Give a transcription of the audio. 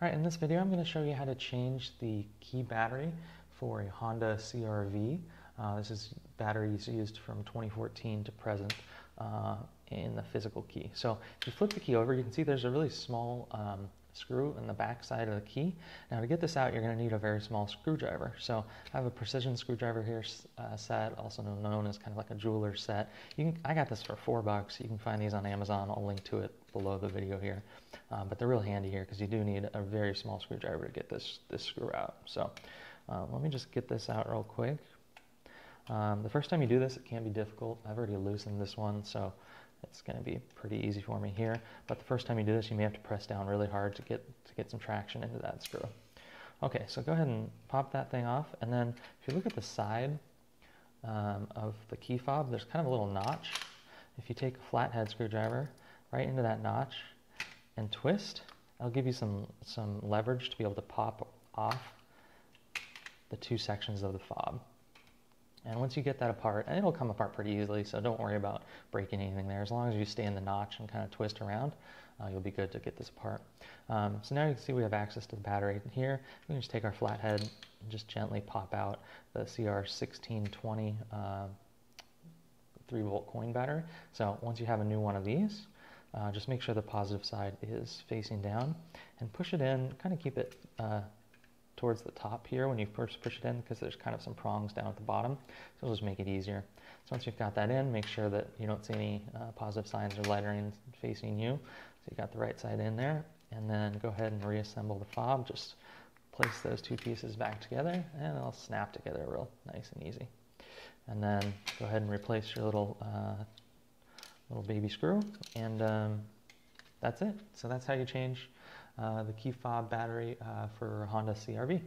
All right, in this video I'm going to show you how to change the key battery for a Honda CR-V. This is batteries used from 2014 to present in the physical key. So if you flip the key over, you can see there's a really small screw in the back side of the key. Now to get this out, you're going to need a very small screwdriver. So I have a precision screwdriver here set, also known as kind of like a jeweler's set. I got this for $4. You can find these on Amazon. I'll link to it below the video here. But they're real handy here because you do need a very small screwdriver to get this screw out. So let me just get this out real quick. The first time you do this, it can be difficult. I've already loosened this one, so it's going to be pretty easy for me here. But the first time you do this, you may have to press down really hard to get some traction into that screw. Okay, so go ahead and pop that thing off. And then if you look at the side of the key fob, there's kind of a little notch. If you take a flathead screwdriver right into that notch and twist, it'll give you some leverage to be able to pop off the two sections of the fob. And once you get that apart, and it'll come apart pretty easily, so don't worry about breaking anything there. As long as you stay in the notch and kind of twist around, you'll be good to get this apart. So now you can see we have access to the battery here. We can just take our flathead and just gently pop out the CR1620 3-volt coin battery. So once you have a new one of these, just make sure the positive side is facing down and push it in, kind of keep it towards the top here when you first push it in, because there's kind of some prongs down at the bottom, so it'll just make it easier. So once you've got that in, make sure that you don't see any positive signs or lettering facing you. So you got the right side in there, and then go ahead and reassemble the fob. Just place those two pieces back together and it'll snap together real nice and easy. And then go ahead and replace your little baby screw, and that's it. So that's how you change the key fob battery for Honda CR-V.